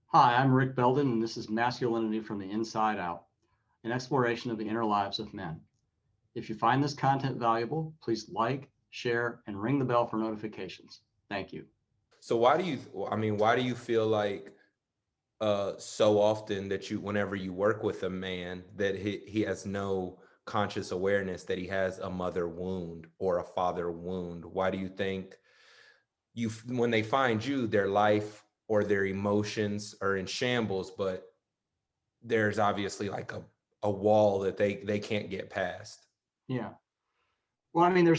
Hi, I'm Rick Belden, and this is Masculinity from the Inside Out, an exploration of the inner lives of men. If you find this content valuable, please like, share, and ring the bell for notifications. Thank you. So why do you feel like so often that whenever you work with a man, that he has no conscious awareness that he has a mother wound or a father wound? Why do you think when they find you, their life or their emotions are in shambles, but there's obviously like a wall that they can't get past? Yeah. Well, I mean,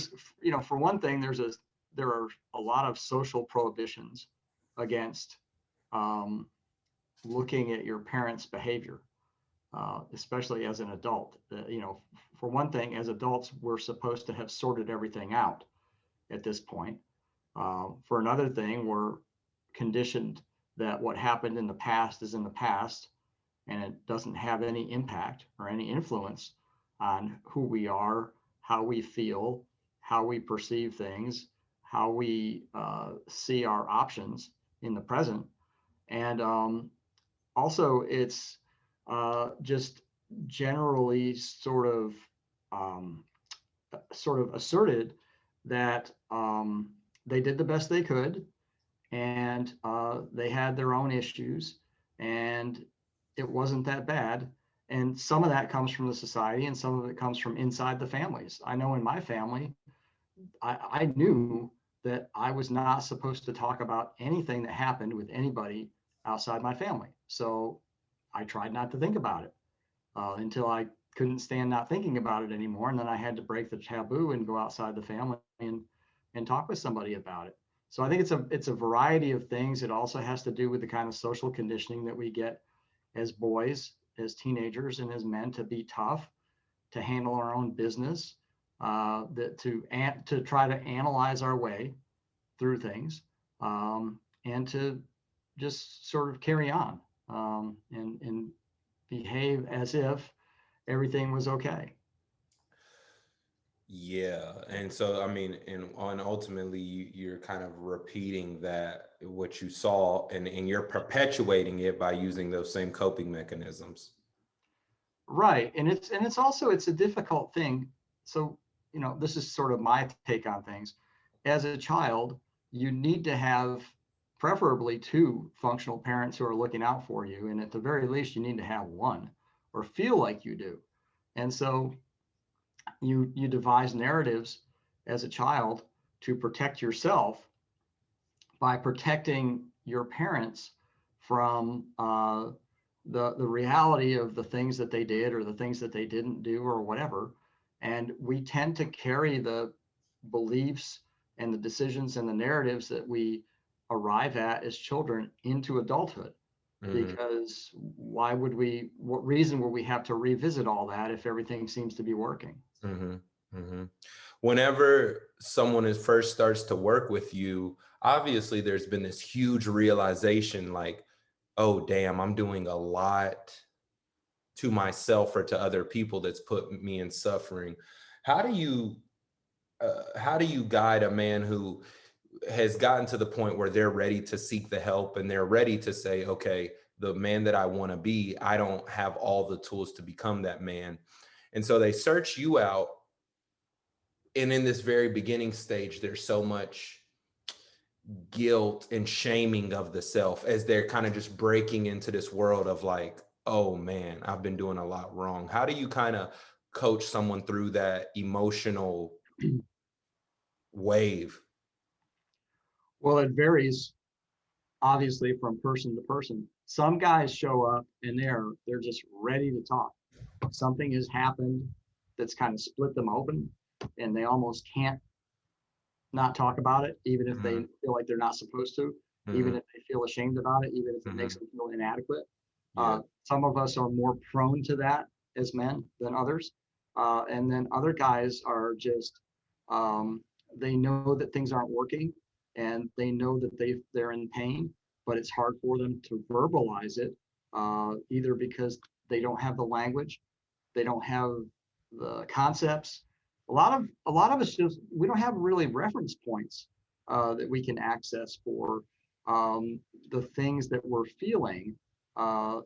for one thing, there are a lot of social prohibitions against um, looking at your parents' behavior, especially as an adult. For one thing, as adults, we're supposed to have sorted everything out at this point. For another thing, we're conditioned that what happened in the past is in the past and it doesn't have any impact or any influence on who we are, how we feel, how we perceive things, how we see our options in the present. And also, it's just generally um, sort of asserted that they did the best they could and they had their own issues and it wasn't that bad. And some of that comes from the society and some of it comes from inside the families. I know in my family, I knew that I was not supposed to talk about anything that happened with anybody outside my family. So I tried not to think about it until I couldn't stand not thinking about it anymore. And then I had to break the taboo and go outside the family and talk with somebody about it. So I think it's a variety of things. It also has to do with the kind of social conditioning that we get as boys, as teenagers, and as men to be tough, to handle our own business, to try to analyze our way through things, and to just sort of carry on and behave as if everything was okay. Yeah, and so I mean, and ultimately you're kind of repeating that what you saw, and you're perpetuating it by using those same coping mechanisms. Right. And it's also it's a difficult thing. So, this is sort of my take on things. As a child, you need to have preferably two functional parents who are looking out for you. And at the very least, you need to have one or feel like you do. And so you devise narratives as a child to protect yourself by protecting your parents from the reality of the things that they did or the things that they didn't do or whatever. And we tend to carry the beliefs and the decisions and the narratives that we arrive at as children into adulthood. Hmm. Because what reason would we have to revisit all that if everything seems to be working? Hmm. Hmm. Whenever someone is first starts to work with you, obviously there's been this huge realization, like, oh damn, I'm doing a lot to myself or to other people that's put me in suffering. How do you how do you guide a man who has gotten to the point where they're ready to seek the help and they're ready to say, okay, the man that I want to be, I don't have all the tools to become that man. And so they search you out. And in this very beginning stage, there's so much guilt and shaming of the self as they're kind of just breaking into this world of like, oh man, I've been doing a lot wrong. How do you kind of coach someone through that emotional wave? Well, it varies obviously from person to person. Some guys show up and they're just ready to talk. Something has happened that's kind of split them open and they almost can't not talk about it, even if they Hmm. feel like they're not supposed to, even Hmm. if they feel ashamed about it, even if it makes Hmm. them feel inadequate. Yeah. Some of us are more prone to that as men than others. And then other guys are just, um, they know that things aren't working and they know that they're in pain, but it's hard for them to verbalize it, either because they don't have the language, they don't have the concepts. A lot of us just we don't have really reference points that we can access for the things that we're feeling, uh,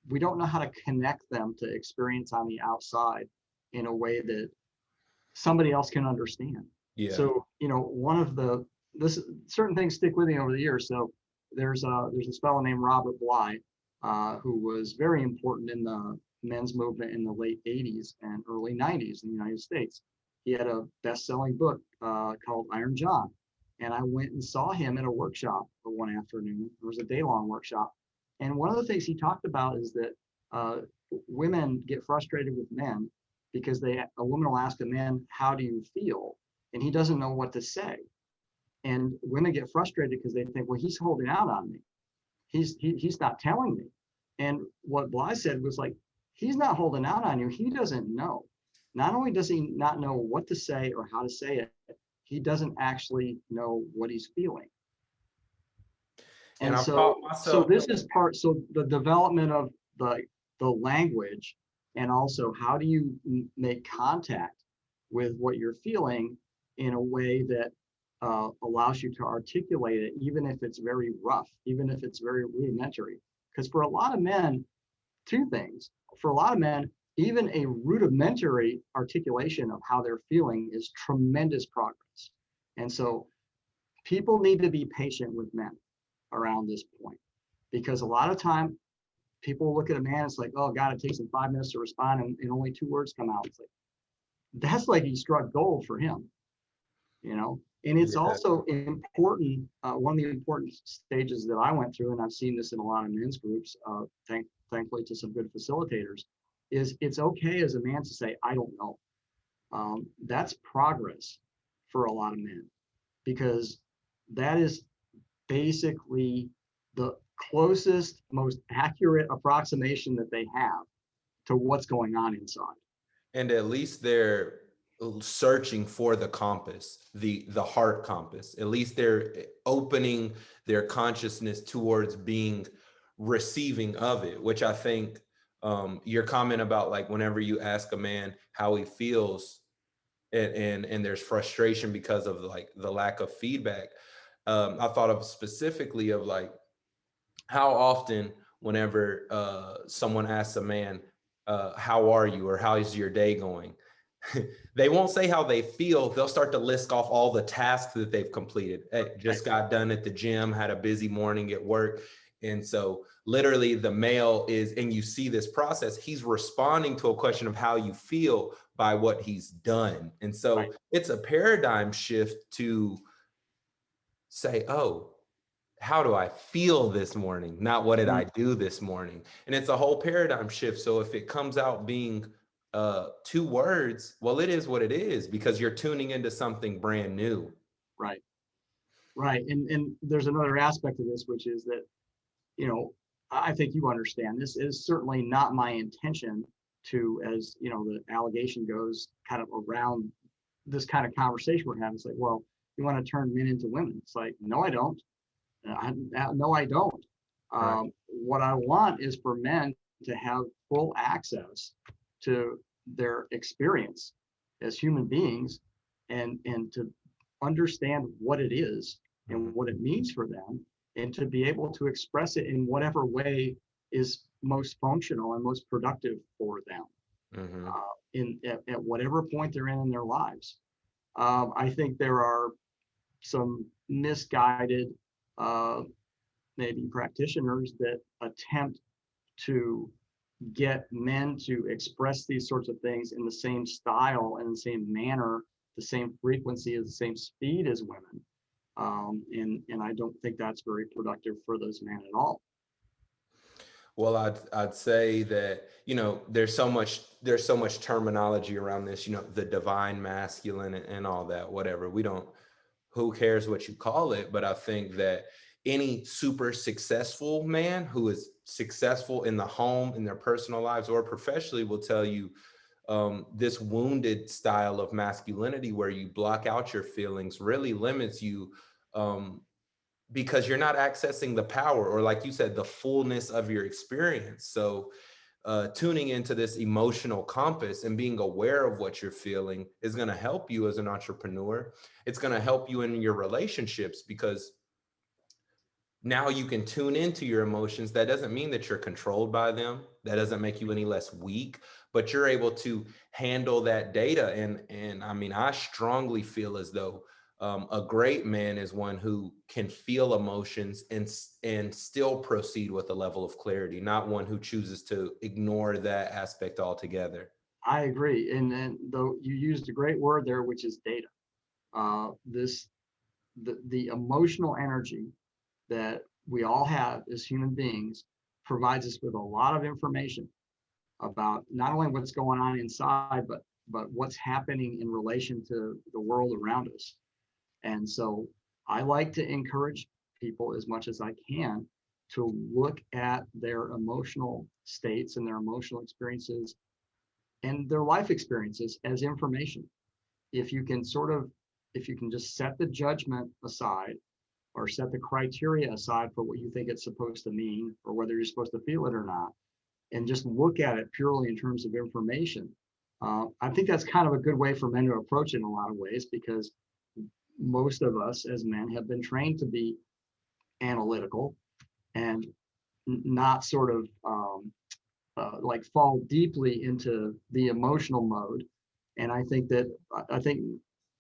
we don't know how to connect them to experience on the outside in a way that somebody else can understand. Yeah. So, one of this certain things stick with me over the years. So there's this fellow named Robert Bly, who was very important in the men's movement in the late 80s and early 90s in the United States. He had a best-selling book called Iron John. And I went and saw him at a workshop one afternoon. It was a day-long workshop. And one of the things he talked about is that uh, women get frustrated with men because a woman will ask a man, how do you feel? And he doesn't know what to say. And women get frustrated because they think, well, he's holding out on me. He's not telling me. And what Bly said was like, he's not holding out on you. He doesn't know. Not only does he not know what to say or how to say it, he doesn't actually know what he's feeling. And And I've taught so myself. this is part, so the development of the language, and also how do you make contact with what you're feeling in a way that allows you to articulate it, even if it's very rough, even if it's very rudimentary. Because for a lot of men, two things. For a lot of men, even a rudimentary articulation of how they're feeling is tremendous progress. And so people need to be patient with men around this point, because a lot of time people look at a man, it's like, oh God, it takes him 5 minutes to respond and only 2 words come out. It's like, that's like he struck gold for him, And it's Yeah. also important. One of the important stages that I went through, and I've seen this in a lot of men's groups, thankfully to some good facilitators, is it's okay as a man to say, I don't know. That's progress for a lot of men, because that is basically the closest, most accurate approximation that they have to what's going on inside. And at least they're searching for the compass, the heart compass. At least they're opening their consciousness towards being receiving of it, which I think your comment about, like, whenever you ask a man how he feels and there's frustration because of like the lack of feedback. I thought of specifically of like how often whenever someone asks a man, how are you, or how is your day going? They won't say how they feel. They'll start to list off all the tasks that they've completed. Hey, just got done at the gym, had a busy morning at work. And so literally the male is, and you see this process, he's responding to a question of how you feel by what he's done. And so Right. it's a paradigm shift to say, oh, how do I feel this morning? Not what did I do this morning? And it's a whole paradigm shift. So if it comes out being 2 words, well, it is what it is, because you're tuning into something brand new. Right. Right. And there's another aspect of this, which is that, I think you understand this is certainly not my intention to, as the allegation goes, kind of around this kind of conversation we're having. It's like, well, you want to turn men into women. It's like, no, I don't. No, I don't. Right. What I want is for men to have full access to their experience as human beings, and to understand what it is and what it means for them, and to be able to express it in whatever way is most functional and most productive for them, Mm-hmm. at whatever point they're in their lives. I think there are some misguided uh, maybe practitioners that attempt to get men to express these sorts of things in the same style and the same manner, the same frequency, the same speed as women. And I don't think that's very productive for those men at all. Well, I'd say that, there's so much terminology around this, the divine masculine and all that, whatever. Who cares what you call it? But I think that any super successful man who is successful in the home, in their personal lives or professionally, will tell you this wounded style of masculinity where you block out your feelings really limits you, because you're not accessing the power, or like you said, the fullness of your experience. So tuning into this emotional compass and being aware of what you're feeling is going to help you as an entrepreneur. It's going to help you in your relationships, because now you can tune into your emotions. That doesn't mean that you're controlled by them. That doesn't make you any less weak, but you're able to handle that data. And I mean, I strongly feel as though a great man is one who can feel emotions and still proceed with a level of clarity, not one who chooses to ignore that aspect altogether. I agree. And though you used a great word there, which is data. This the emotional energy that we all have as human beings provides us with a lot of information about not only what's going on inside, but what's happening in relation to the world around us. And so I like to encourage people as much as I can to look at their emotional states and their emotional experiences and their life experiences as information. If you can sort of, if you can just set the judgment aside or set the criteria aside for what you think it's supposed to mean or whether you're supposed to feel it or not, and just look at it purely in terms of information. I think that's kind of a good way for men to approach it in a lot of ways, because most of us as men have been trained to be analytical and not sort of like fall deeply into the emotional mode. And I think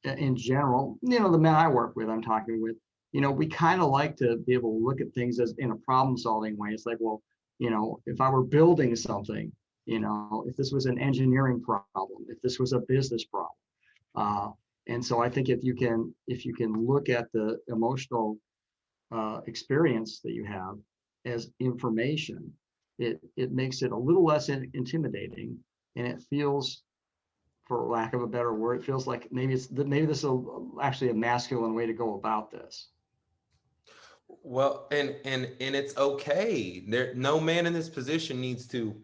in general, the men I work with, I'm talking with, we kind of like to be able to look at things as in a problem solving way. It's like, well, if I were building something, if this was an engineering problem, if this was a business problem. And so I think if you can look at the emotional experience that you have as information, it makes it a little less intimidating, and it feels, for lack of a better word, it feels like maybe this is actually a masculine way to go about this. Well, and it's okay. No man in this position needs to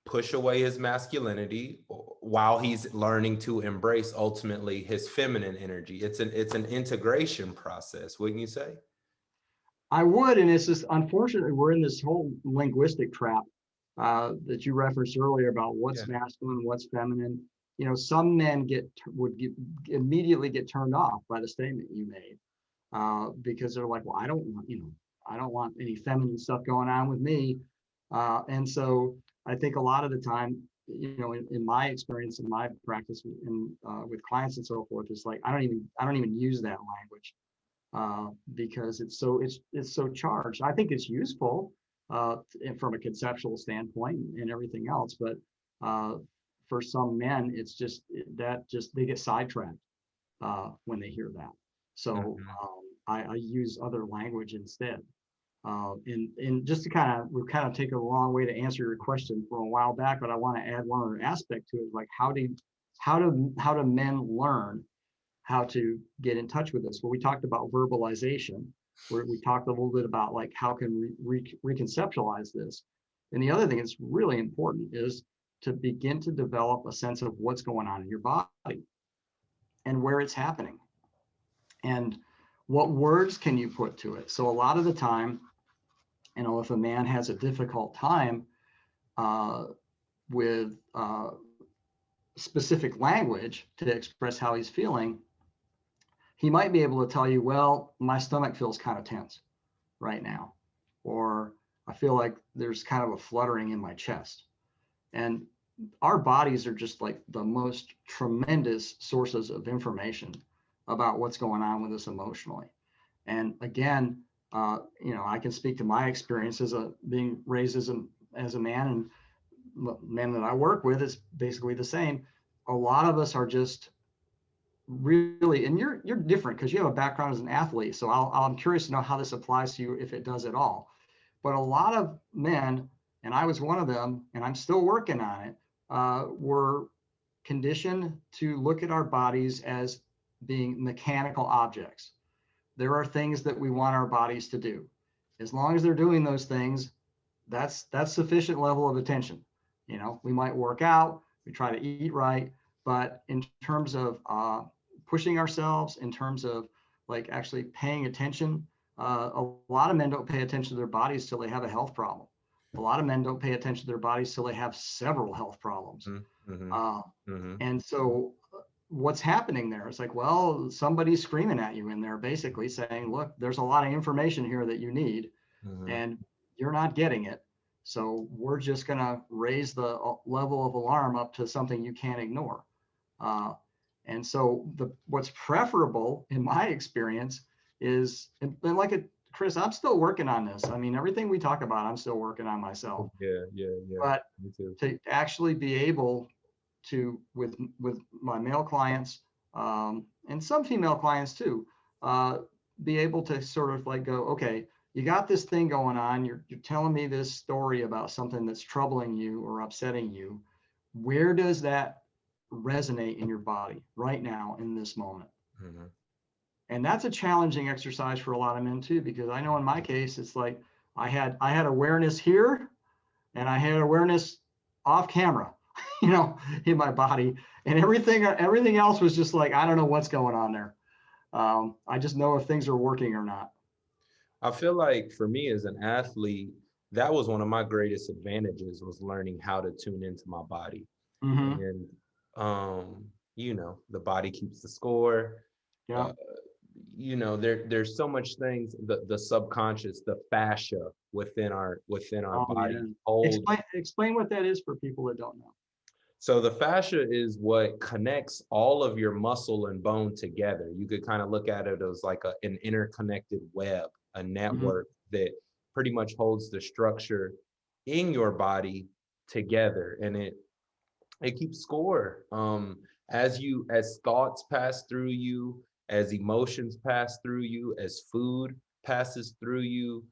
push away his masculinity while he's learning to embrace ultimately his feminine energy. It's an integration process, wouldn't you say? I would, and it's just unfortunately we're in this whole linguistic trap that you referenced earlier about Yeah. what's masculine, what's feminine. Some men immediately get turned off by the statement you made, because they're like, well, I don't want any feminine stuff going on with me. And so I think a lot of the time, in my experience, in my practice, with clients and so forth, it's like I don't even use that language, because it's so charged. I think it's useful from a conceptual standpoint and everything else, but for some men, it's just they get sidetracked when they hear that. So Mhm. I use other language instead. And just to we've kind of taken a long way to answer your question from a while back, but I want to add one other aspect to it, like how do men learn how to get in touch with this? Well, we talked about verbalization, where we talked a little bit about like how can we reconceptualize this. And the other thing that's really important is to begin to develop a sense of what's going on in your body and where it's happening and what words can you put to it. So a lot of the time, if a man has a difficult time uh, with specific language to express how he's feeling, he might be able to tell you, well, my stomach feels kind of tense right now, or I feel like there's kind of a fluttering in my chest. And our bodies are just like the most tremendous sources of information about what's going on with us emotionally. And again, I can speak to my experience as being raised as a man, and men that I work with is basically the same. A lot of us are just really, and you're different because you have a background as an athlete. So I'm curious to know how this applies to you, if it does at all. But a lot of men, and I was one of them, and I'm still working on it, were conditioned to look at our bodies as being mechanical objects. There are things that we want our bodies to do. As long as they're doing those things, that's sufficient level of attention. We might work out, we try to eat right, but in terms of pushing ourselves, in terms of like actually paying attention, a lot of men don't pay attention to their bodies till they have a health problem. A lot of men don't pay attention to their bodies till they have several health problems. Mhm. Uh, Mhm. and so what's happening there? It's like, well, somebody's screaming at you in there, basically saying, look, there's a lot of information here that you need. and you're not getting it. So we're just going to raise the level of alarm up to something you can't ignore. And so what's preferable in my experience is, and like Chris, I'm still working on this. I mean, everything we talk about, I'm still working on myself. Yeah. But Me too. to actually be able to, with my male clients, and some female clients too, be able to sort of like go, okay, you got this thing going on. You're telling me this story about something that's troubling you or upsetting you. Where does that resonate in your body right now in this moment? And that's a challenging exercise for a lot of men too, because I know in my case, it's like I had awareness here and I had awareness off camera, in my body, and everything else was just like, I don't know what's going on there. I just know if things are working or not. I feel like for me as an athlete, that was one of my greatest advantages, was learning how to tune into my body. Mm-hmm. And the body keeps the score. Yeah. There's so much things, the subconscious, the fascia within our Oh, body yeah. hold. Explain what that is for people that don't know. So the fascia is what connects all of your muscle and bone together. You could kind of look at it as like an interconnected web, a Mm-hmm. network that pretty much holds the structure in your body together, and it keeps score. As thoughts pass through you, as emotions pass through you, as food passes through you,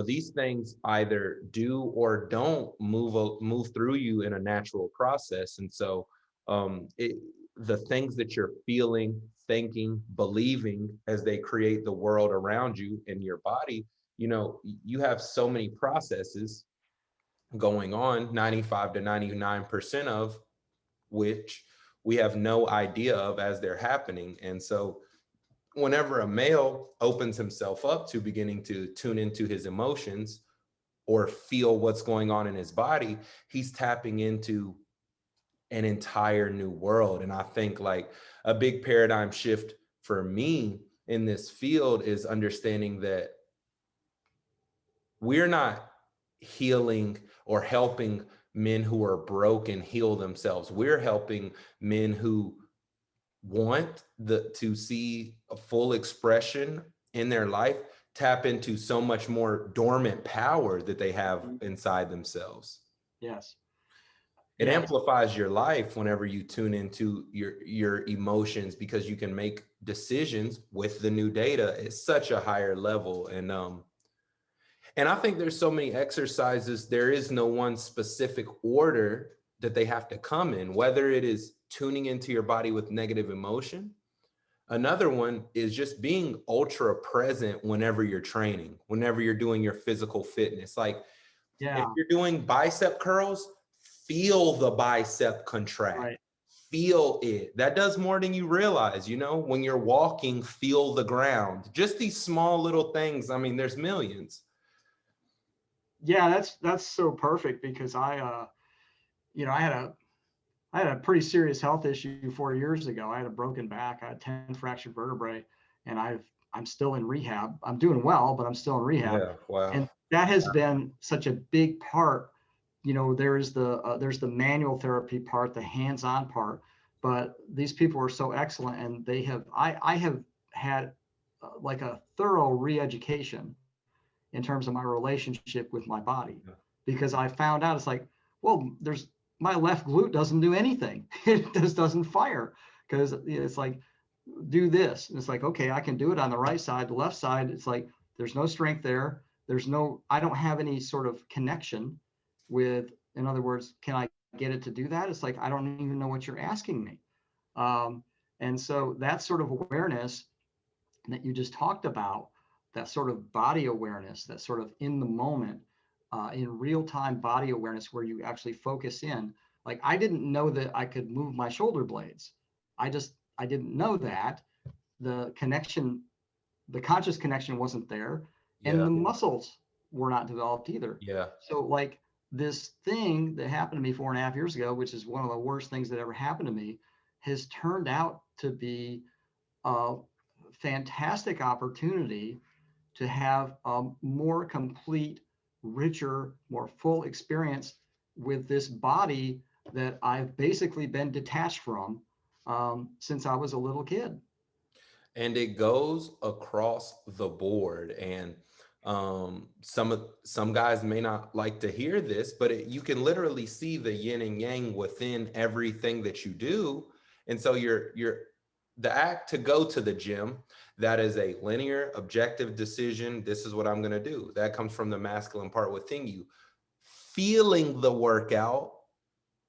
these things either do or don't move through you in a natural process. And so the things that you're feeling, thinking, believing, as they create the world around you in your body, you have so many processes going on, 95 to 99% of which we have no idea of as they're happening. And so whenever a male opens himself up to beginning to tune into his emotions or feel what's going on in his body, he's tapping into an entire new world. And I think like a big paradigm shift for me in this field is understanding that we're not healing or helping men who are broken heal themselves. We're helping men who want to see a full expression in their life tap into so much more dormant power that they have inside themselves. Yes. It Yes. amplifies your life whenever you tune into your emotions, because you can make decisions with the new data at such a higher level. And I think there's so many exercises, there is no one specific order that they have to come in, whether it is tuning into your body with negative emotion. Another one is just being ultra present whenever you're training, whenever you're doing your physical fitness. Like if you're doing bicep curls, feel the bicep contract. Right. Feel it. That does more than you realize, when you're walking, feel the ground. Just these small little things. I mean, there's millions. Yeah, that's so perfect, because I had a pretty serious health issue 4 years ago. I had a broken back. I had 10 fractured vertebrae, and I'm still in rehab. I'm doing well, but I'm still in rehab. Yeah, wow. And that has been such a big part. There's the manual therapy part, the hands-on part, but these people are so excellent, and I have had like a thorough re-education in terms of my relationship with my body, because I found out it's like, well, my left glute doesn't do anything. It just doesn't fire, because it's like, do this. And it's like, okay, I can do it on the right side. The left side, it's like, there's no strength there. I don't have any sort of connection with, in other words, can I get it to do that? It's like, I don't even know what you're asking me. And so that sort of awareness that you just talked about, that sort of body awareness, that sort of in the moment, in real time body awareness, where you actually focus in. Like, I didn't know that I could move my shoulder blades. I didn't know that the conscious connection wasn't there, and Yeah. the muscles were not developed either. Yeah. So like, this thing that happened to me 4.5 years ago, which is one of the worst things that ever happened to me, has turned out to be a fantastic opportunity to have a more complete, richer, more full experience with this body that I've basically been detached from since I was a little kid. And it goes across the board. And some guys may not like to hear this, but you can literally see the yin and yang within everything that you do. And so you're the act to go to the gym, that is a linear objective decision. This is what I'm going to do. That comes from the masculine part within you. Feeling the workout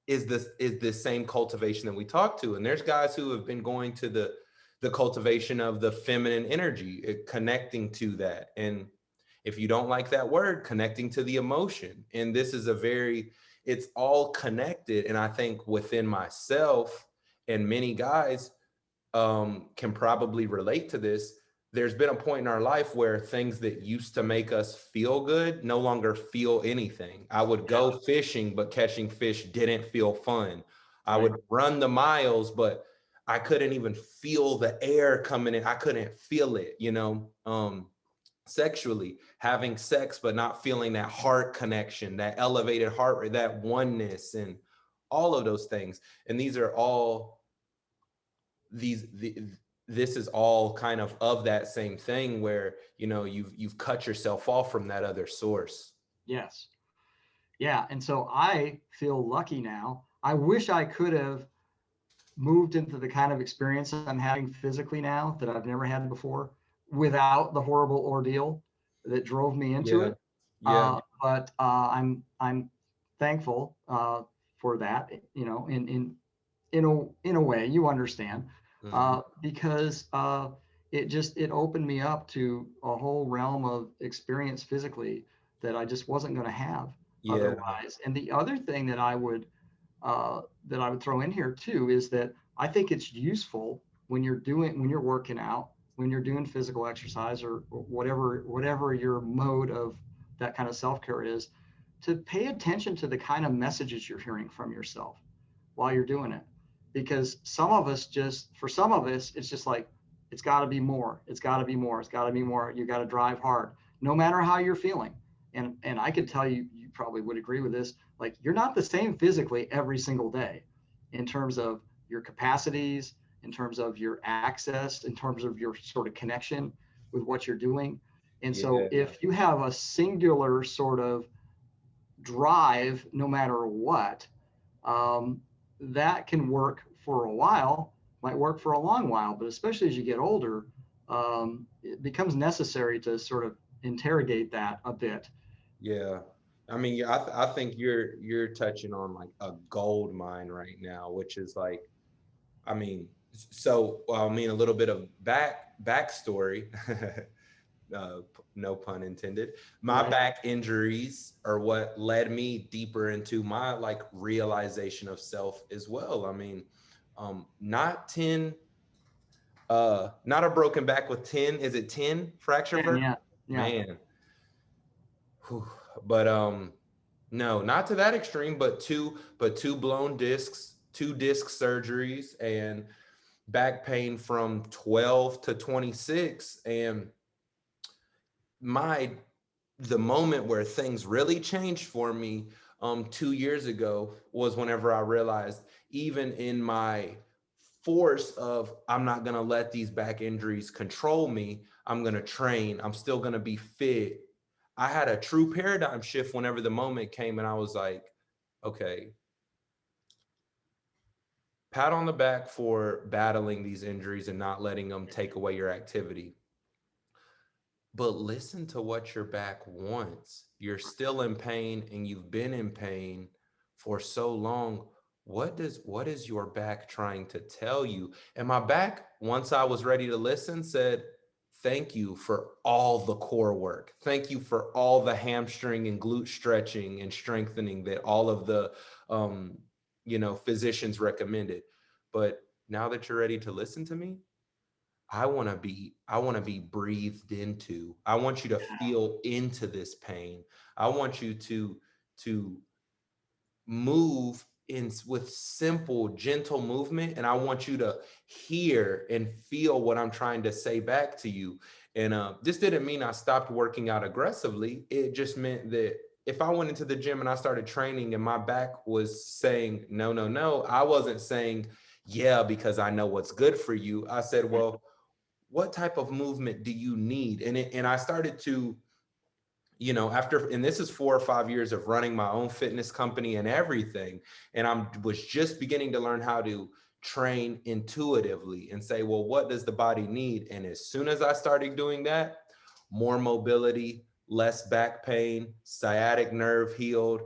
is the same cultivation that we talk to. And there's guys who have been going to the cultivation of the feminine energy, connecting to that. And if you don't like that word, connecting to the emotion. And this is it's all connected. And I think within myself, and many guys can probably relate to this, there's been a point in our life where things that used to make us feel good no longer feel anything. I would go fishing, but catching fish didn't feel fun. I would run the miles, but I couldn't even feel the air coming in. I couldn't feel it, sexually, having sex, but not feeling that heart connection, that elevated heart rate, that oneness, and all of those things. And these are all this is all kind of that same thing where you've cut yourself off from that other source. Yes. Yeah. And so I feel lucky now. I wish I could have moved into the kind of experience I'm having physically now that I've never had before without the horrible ordeal that drove me into Yeah. it. Yeah. I'm thankful for that. In a way, you understand, Mm-hmm. because it opened me up to a whole realm of experience physically that I just wasn't going to have Yeah. otherwise. And the other thing that I would throw in here too is that I think it's useful when you're working out, when you're doing physical exercise or whatever your mode of that kind of self-care is, to pay attention to the kind of messages you're hearing from yourself while you're doing it. Because for some of us, it's just like, it's got to be more. It's got to be more. It's got to be more. You got to drive hard, no matter how you're feeling. And I could tell you, you probably would agree with this. Like, you're not the same physically every single day, in terms of your capacities, in terms of your access, in terms of your sort of connection with what you're doing. And so, Yeah. if you have a singular sort of drive, no matter what, um, that can work for a while, might work for a long while, but especially as you get older, it becomes necessary to sort of interrogate that a bit. Yeah. I mean, yeah, I think you're touching on like a gold mine right now, which is like, I mean, so well, I mean, a little bit of backstory. No pun intended. My Right. back injuries are what led me deeper into my like realization of self as well. I mean, not 10, not a broken back with 10. Is it 10 fracture And vertebrae? yeah, yeah. Man. Whew. But no, not to that extreme, but two blown discs, two disc surgeries, and back pain from 12 to 26. And my the moment where things really changed for me 2 years ago was whenever I realized, even in my force of I'm not going to let these back injuries control me, I'm going to train, I'm still going to be fit. I had a true paradigm shift whenever the moment came, and I was like, okay, pat on the back for battling these injuries and not letting them take away your activity, but listen to what your back wants. You're still in pain, and you've been in pain for so long. What is your back trying to tell you? And my back, once I was ready to listen, said, thank you for all the core work. Thank you for all the hamstring and glute stretching and strengthening that all of the physicians recommended. But now that you're ready to listen to me, I want to be breathed into. I want you to feel into this pain. I want you to move with simple, gentle movement, and I want you to hear and feel what I'm trying to say back to you. And this didn't mean I stopped working out aggressively. It just meant that if I went into the gym and I started training and my back was saying, no, no, no, I wasn't saying, yeah, because I know what's good for you. I said, well, what type of movement do you need? And I started to, and this is 4 or 5 years of running my own fitness company and everything. And was just beginning to learn how to train intuitively and say, well, what does the body need? And as soon as I started doing that, more mobility, less back pain, sciatic nerve healed,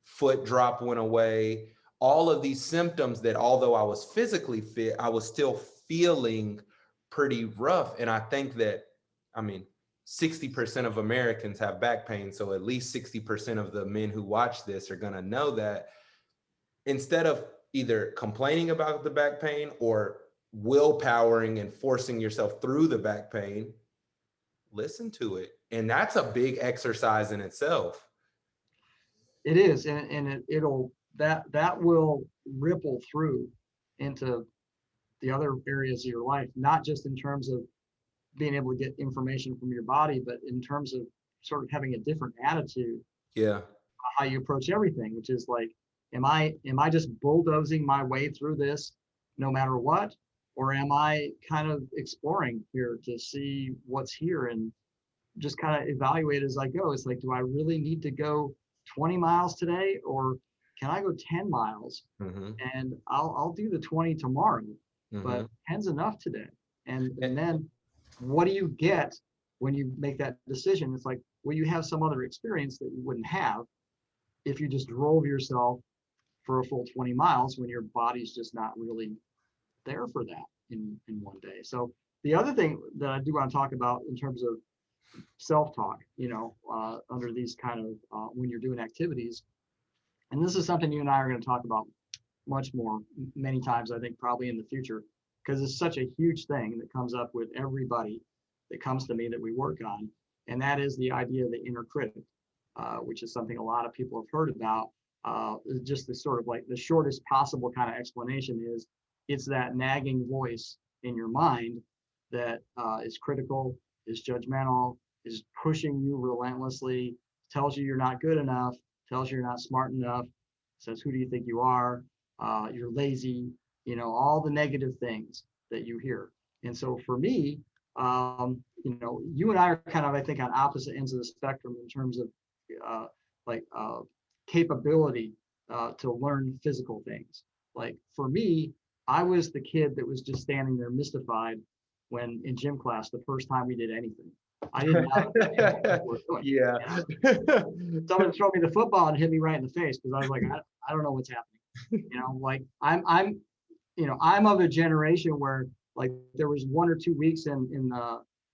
foot drop went away. All of these symptoms that, although I was physically fit, I was still feeling pretty rough. And I think that, 60% of Americans have back pain. So at least 60% of the men who watch this are going to know that instead of either complaining about the back pain or willpowering and forcing yourself through the back pain, listen to it. And that's a big exercise in itself. It is, and it'll that will ripple through into the other areas of your life, not just in terms of being able to get information from your body, but in terms of sort of having a different attitude. Yeah. How you approach everything, which is like, am I just bulldozing my way through this no matter what? Or am I kind of exploring here to see what's here and just kind of evaluate as I go? It's like, do I really need to go 20 miles today, or can I go 10 miles? Mm-hmm. And I'll do the 20 tomorrow, Mm-hmm. but 10's enough today. And then what do you get when you make that decision? It's like, well, you have some other experience that you wouldn't have if you just drove yourself for a full 20 miles when your body's just not really there for that in one day. So the other thing that I do want to talk about in terms of self-talk, under these kind of, when you're doing activities, and this is something you and I are going to talk about much more, many times, I think probably in the future, because it's such a huge thing that comes up with everybody that comes to me that we work on. And that is the idea of the inner critic, which is something a lot of people have heard about. Just the sort of like the shortest possible kind of explanation is it's that nagging voice in your mind that is critical, is judgmental, is pushing you relentlessly, tells you you're not good enough, tells you you're not smart enough, says, who do you think you are? You're lazy, all the negative things that you hear. And so for me, you and I are kind of, I think, on opposite ends of the spectrum in terms of capability to learn physical things. Like for me, I was the kid that was just standing there mystified when in gym class the first time we did anything. I didn't know what we were doing. Yeah. Someone throw me the football and hit me right in the face because I was like, I don't know what's happening. Like I'm of a generation where like there was 1 or 2 weeks in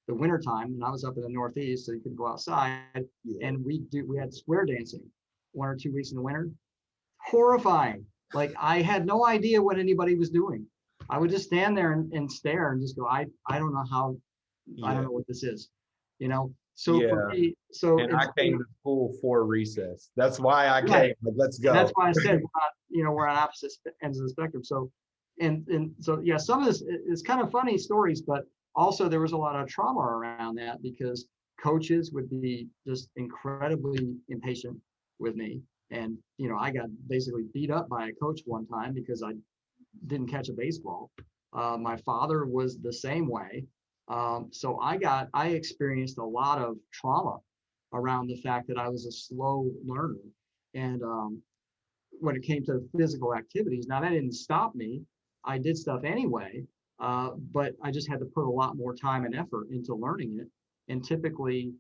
the winter time, and I was up in the Northeast, so you could go outside, and we had square dancing 1 or 2 weeks in the winter. Horrifying. Like I had no idea what anybody was doing. I would just stand there and stare and just go, I don't know how, I don't know what this is, So for me, and I came to school for recess. That's why I came. Like, let's go. And that's why I said we're on opposite ends of the spectrum. So so yeah, some of this is kind of funny stories, but also there was a lot of trauma around that because coaches would be just incredibly impatient with me. And, I got basically beat up by a coach one time because I didn't catch a baseball. My father was the same way. So I experienced a lot of trauma around the fact that I was a slow learner. And when it came to physical activities, now that didn't stop me. I did stuff anyway, but I just had to put a lot more time and effort into learning it. And typically,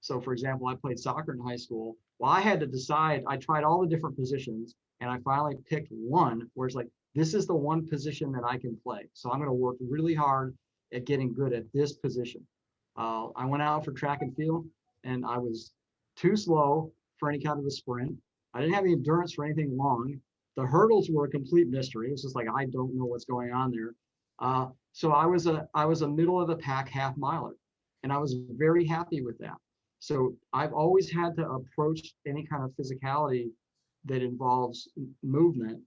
so for example, I played soccer in high school. Well, I had to decide, I tried all the different positions and I finally picked one where it's like, this is the one position that I can play. So I'm going to work really hard at getting good at this position. I went out for track and field and I was too slow for any kind of a sprint. I didn't have the endurance for anything long. The hurdles were a complete mystery. It's just like, I don't know what's going on there. So I was a middle of the pack half miler, and I was very happy with that. So I've always had to approach any kind of physicality that involves movement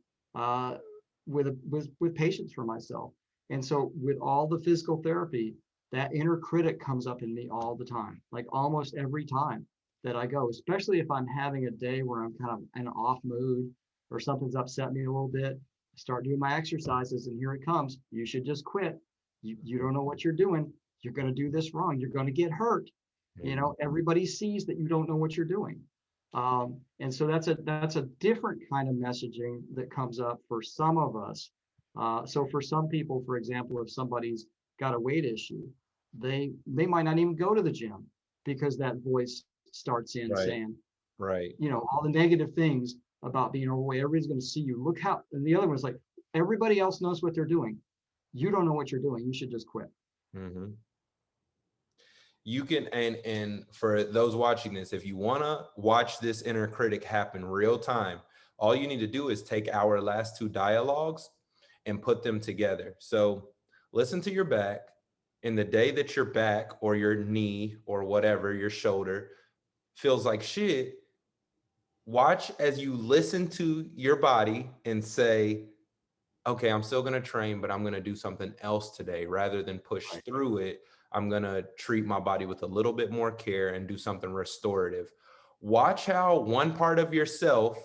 with patience for myself. And so with all the physical therapy, that inner critic comes up in me all the time, like almost every time that I go, especially if I'm having a day where I'm kind of in an off mood or something's upset me a little bit. I start doing my exercises, and here it comes. You should just quit. You don't know what you're doing. You're going to do this wrong. You're going to get hurt. Everybody sees that you don't know what you're doing. And so that's a different kind of messaging that comes up for some of us. So for some people, for example, if somebody's got a weight issue, they might not even go to the gym because that voice starts in saying, right, all the negative things about being overweight. Everybody's going to see you. Look how, and the other one's like, everybody else knows what they're doing. You don't know what you're doing. You should just quit. Mm-hmm. You can, and for those watching this, if you want to watch this inner critic happen real time, all you need to do is take our last two dialogues and put them together. So listen to your back. In the day that your back or your knee or whatever, your shoulder feels like shit, watch as you listen to your body and say, okay, I'm still going to train, but I'm going to do something else today. Rather than push through it, I'm going to treat my body with a little bit more care and do something restorative. Watch how one part of yourself,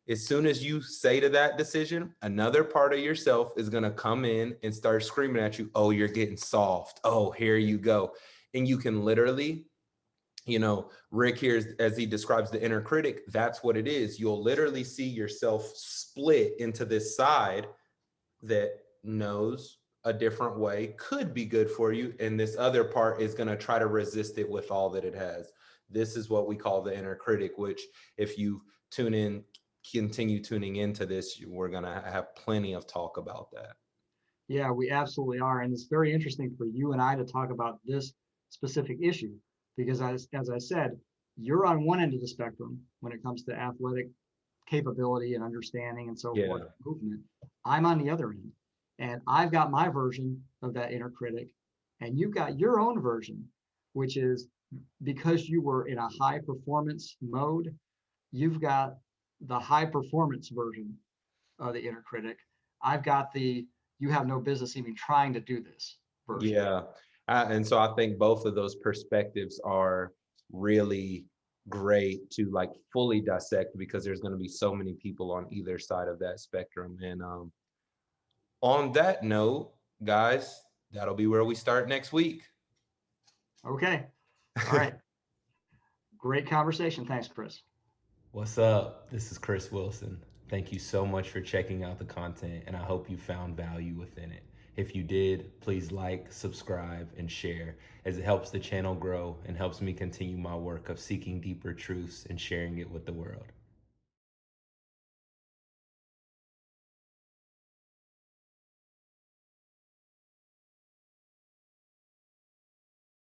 as soon as you say to that decision, another part of yourself is going to come in and start screaming at you, oh, you're getting soft. Oh, here you go. And you can literally, Rick here, as he describes the inner critic, that's what it is. You'll literally see yourself split into this side that knows a different way could be good for you, and this other part is going to try to resist it with all that it has. This is what we call the inner critic, which if you continue tuning into this, we're going to have plenty of talk about that. Yeah, we absolutely are. And it's very interesting for you and I to talk about this specific issue, because as I said, you're on one end of the spectrum when it comes to athletic capability and understanding and so forth, movement. I'm on the other end, and I've got my version of that inner critic, and you've got your own version, which is because you were in a high performance mode, you've got the high performance version of the inner critic. I've got the you have no business even trying to do this version. Yeah. And so I think both of those perspectives are really great to like fully dissect, because there's going to be so many people on either side of that spectrum. And on that note, guys, that'll be where we start next week. Okay. All right. Great conversation. Thanks, Chris. What's up? This is Chris Wilson. Thank you so much for checking out the content, and I hope you found value within it. If you did, please like, subscribe, and share, as it helps the channel grow and helps me continue my work of seeking deeper truths and sharing it with the world.